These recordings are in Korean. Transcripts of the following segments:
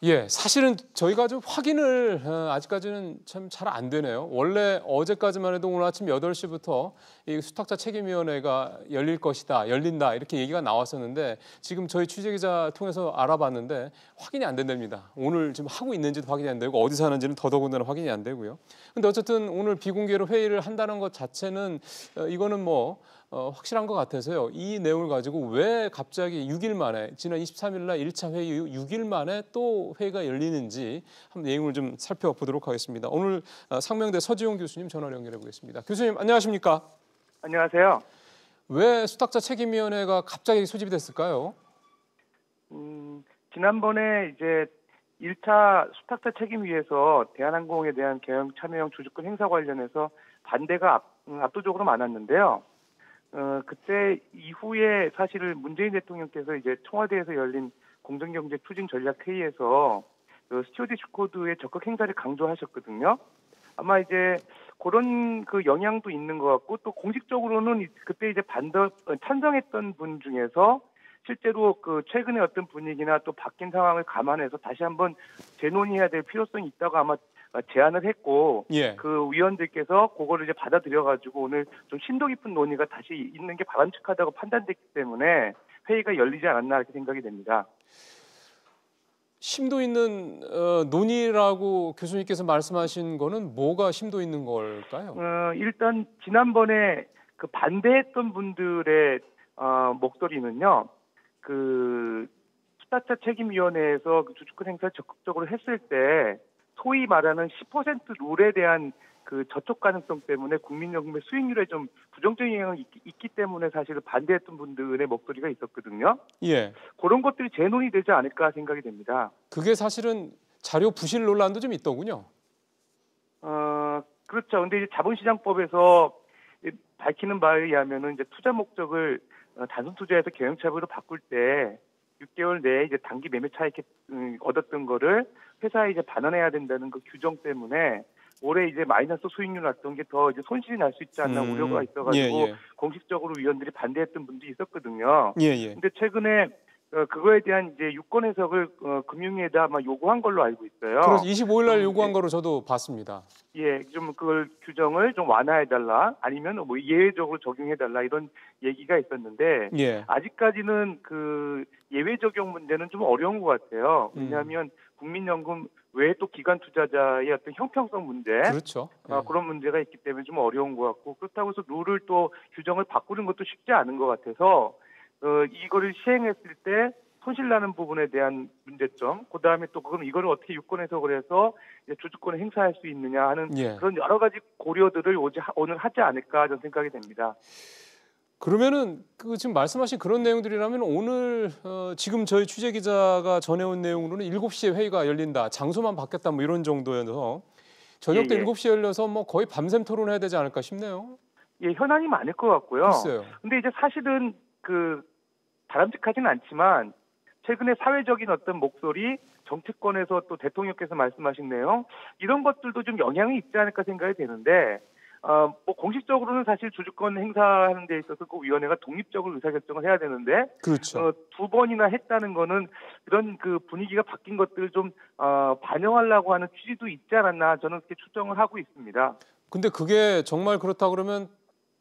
예, 사실은 저희가 좀 확인을 아직까지는 참 잘 안 되네요. 원래 어제까지만 해도 오늘 아침 8시부터 이 수탁자 책임위원회가 열릴 것이다, 열린다 이렇게 얘기가 나왔었는데 지금 저희 취재기자 통해서 알아봤는데 확인이 안 된답니다. 오늘 지금 하고 있는지도 확인이 안 되고 어디서 하는지는 더더군다나 확인이 안 되고요. 근데 어쨌든 오늘 비공개로 회의를 한다는 것 자체는 이거는 뭐 확실한 것 같아서요. 이 내용을 가지고 왜 갑자기 6일 만에 지난 23일 날 1차 회의 이후 6일 만에 또 회의가 열리는지 한번 내용을 좀 살펴보도록 하겠습니다. 오늘 상명대 서지용 교수님 전화로 연결해 보겠습니다. 교수님 안녕하십니까? 안녕하세요. 왜 수탁자 책임위원회가 갑자기 소집이 됐을까요? 지난번에 이제 1차 수탁자 책임위에서 대한항공에 대한 경영 참여형 주주권 행사 관련해서 반대가 압도적으로 많았는데요. 그때 이후에 사실 문재인 대통령께서 이제 청와대에서 열린 공정경제 추진 전략 회의에서 스튜어디스 코드의 적극 행사를 강조하셨거든요. 아마 이제 그런 그 영향도 있는 것 같고 또 공식적으로는 그때 이제 찬성했던 분 중에서 실제로 그 최근의 어떤 분위기나 또 바뀐 상황을 감안해서 다시 한번 재논의해야 될 필요성이 있다고 아마 제안을 했고 예. 그 위원들께서 그거를 이제 받아들여가지고 오늘 좀 심도 깊은 논의가 다시 있는 게 바람직하다고 판단됐기 때문에 회의가 열리지 않았나 이렇게 생각이 됩니다. 심도 있는 논의라고 교수님께서 말씀하신 거는 뭐가 심도 있는 걸까요? 일단 지난번에 그 반대했던 분들의 목소리는요. 그 수탁자 책임위원회에서 그 주주권 행사를 적극적으로 했을 때 소위 말하는 10% 룰에 대한 그 저촉 가능성 때문에 국민연금의 수익률에 좀 부정적인 영향이 있기 때문에 사실 반대했던 분들의 목소리가 있었거든요. 예. 그런 것들이 재논의되지 않을까 생각이 됩니다. 그게 사실은 자료 부실 논란도 좀 있더군요. 그렇죠. 근데 이제 자본시장법에서 밝히는 바에 의하면은 이제 투자 목적을 단순 투자에서 경영 차별로 바꿀 때 6개월 내에 이제 단기 매매 차익 얻었던 거를 회사에 이제 반환해야 된다는 그 규정 때문에 올해 이제 마이너스 수익률 났던 게 더 이제 손실이 날 수 있지 않나 우려가 있어가지고 예. 공식적으로 위원들이 반대했던 분도 있었거든요. 예. 근데 최근에 그거에 대한 이제 유권 해석을 금융위에다 아마 요구한 걸로 알고 있어요. 그래서 25일 날 요구한 거로 저도 봤습니다. 예, 좀 그걸 규정을 좀 완화해달라 아니면 뭐 예외적으로 적용해달라 이런 얘기가 있었는데 예. 아직까지는 그 예외 적용 문제는 좀 어려운 것 같아요. 왜냐하면 국민연금 외에 또 기관 투자자의 어떤 형평성 문제, 그렇죠. 예. 그런 문제가 있기 때문에 좀 어려운 것 같고 그렇다고 해서 룰을 또 규정을 바꾸는 것도 쉽지 않은 것 같아서 이거를 시행했을 때 손실나는 부분에 대한 문제점, 그 다음에 또 그럼 이거를 어떻게 유권 해석을 해서 주주권을 행사할 수 있느냐 하는 그런 여러 가지 고려들을 오늘 하지 않을까 저는 생각이 됩니다. 그러면은 그 지금 말씀하신 그런 내용들이라면 오늘 지금 저희 취재 기자가 전해온 내용으로는 7시에 회의가 열린다. 장소만 바뀌었다 뭐 이런 정도여서 저녁 때 7시에 열려서 뭐 거의 밤샘 토론해야 되지 않을까 싶네요. 예, 현안이 많을 것 같고요. 글쎄요. 근데 이제 사실은 그 바람직하지는 않지만 최근에 사회적인 어떤 목소리, 정치권에서 또 대통령께서 말씀하신 내용 이런 것들도 좀 영향이 있지 않을까 생각이 되는데 뭐 공식적으로는 사실 주주권 행사하는 데 있어서 그 위원회가 독립적으로 의사결정을 해야 되는데 그렇죠. 2번이나 했다는 거는 이런 그 분위기가 바뀐 것들을 좀 반영하려고 하는 취지도 있지 않았나 저는 그렇게 추정을 하고 있습니다. 근데 그게 정말 그렇다 그러면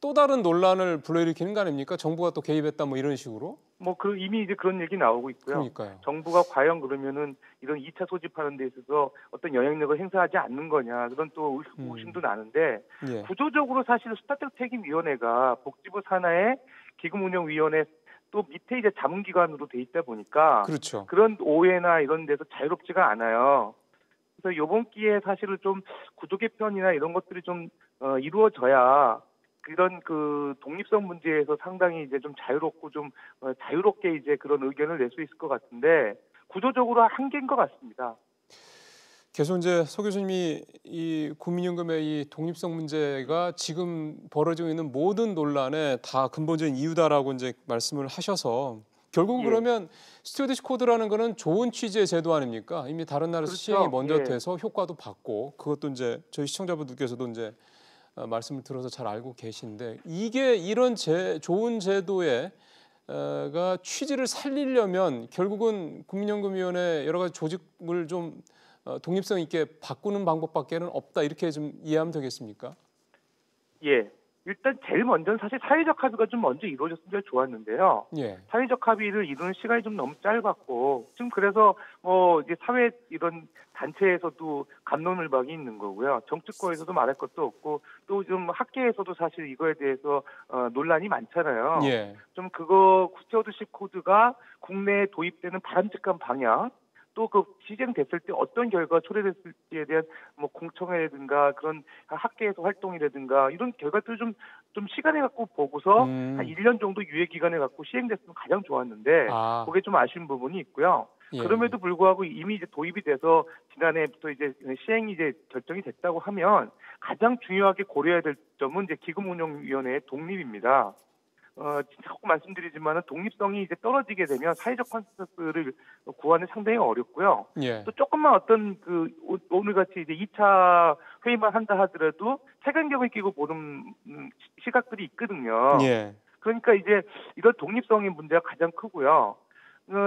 또 다른 논란을 불러일으키는 거 아닙니까? 정부가 또 개입했다 뭐 이런 식으로? 뭐 이미 이제 그런 얘기 나오고 있고요. 그러니까요. 정부가 과연 그러면은 이런 2차 소집하는 데 있어서 어떤 영향력을 행사하지 않는 거냐 그런 또 의심도 나는데 예. 구조적으로 사실 수탁자 책임위원회가 복지부 산하의 기금운영위원회 또 밑에 이제 자문기관으로 돼 있다 보니까 그렇죠. 그런 오해나 이런 데서 자유롭지가 않아요. 그래서 이번 기회에 사실은 좀 구조 개편이나 이런 것들이 좀 이루어져야 그런 그 독립성 문제에서 상당히 이제 좀 자유롭고 좀 자유롭게 이제 그런 의견을 낼 수 있을 것 같은데 구조적으로 한계인 것 같습니다. 계속 이제 서 교수님이 이 국민연금의 이 독립성 문제가 지금 벌어지고 있는 모든 논란의 다 근본적인 이유다라고 이제 말씀을 하셔서 결국 그러면 스튜어디스 코드라는 거는 좋은 취지의 제도 아닙니까? 이미 다른 나라에서 그렇죠. 시행이 먼저 돼서 효과도 봤고 그것도 이제 저희 시청자분들께서도 이제 말씀을 들어서 잘 알고 계신데 이게 이런 좋은 제도의 취지를 살리려면 결국은 국민연금위원회 여러 가지 조직을 좀 독립성 있게 바꾸는 방법밖에는 없다 이렇게 좀 이해하면 되겠습니까? 예. 일단 제일 먼저는 사실 사회적 합의가 좀 먼저 이루어졌으면 제일 좋았는데요. 예. 사회적 합의를 이루는 시간이 좀 너무 짧았고 지금 그래서 이제 사회 이런 단체에서도 갑론을박이 있는 거고요. 정치권에서도 말할 것도 없고 또 좀 학계에서도 사실 이거에 대해서 논란이 많잖아요. 예. 좀 그거 스튜어드십 코드가 국내에 도입되는 바람직한 방향 또 그 시행됐을 때 어떤 결과가 초래됐을지에 대한 뭐 공청회라든가 그런 학계에서 활동이라든가 이런 결과들을 좀 시간을 갖고 보고서 한 1년 정도 유예 기간을 갖고 시행됐으면 가장 좋았는데 그게 좀 아쉬운 부분이 있고요. 예. 그럼에도 불구하고 이미 이제 도입이 돼서 지난해부터 이제 시행이 이제 결정이 됐다고 하면 가장 중요하게 고려해야 될 점은 이제 기금운용위원회의 독립입니다. 자꾸 말씀드리지만은 독립성이 이제 떨어지게 되면 사회적 컨센서스를 구하는 상당히 어렵고요. 예. 또 조금만 어떤 오늘 같이 이제 2차 회의만 한다 하더라도 색안경을 끼고 보는 시각들이 있거든요. 예. 그러니까 이제 이런 독립성의 문제가 가장 크고요.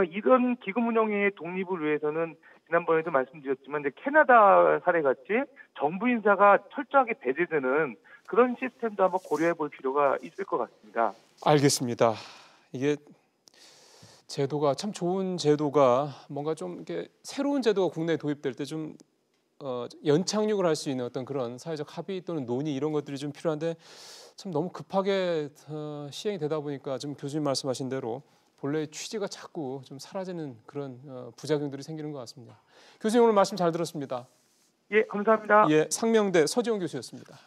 이런 기금운용의 독립을 위해서는 지난번에도 말씀드렸지만 이제 캐나다 사례 같이 정부 인사가 철저하게 배제되는 그런 시스템도 한번 고려해 볼 필요가 있을 것 같습니다. 알겠습니다. 이게 제도가 참 좋은 제도가 뭔가 좀 이렇게 새로운 제도가 국내에 도입될 때 좀 연착륙을 할 수 있는 어떤 그런 사회적 합의 또는 논의 이런 것들이 좀 필요한데 참 너무 급하게 시행이 되다 보니까 좀 교수님 말씀하신 대로 본래의 취지가 자꾸 좀 사라지는 그런 부작용들이 생기는 것 같습니다. 교수님 오늘 말씀 잘 들었습니다. 예, 감사합니다. 예, 상명대 서지원 교수였습니다.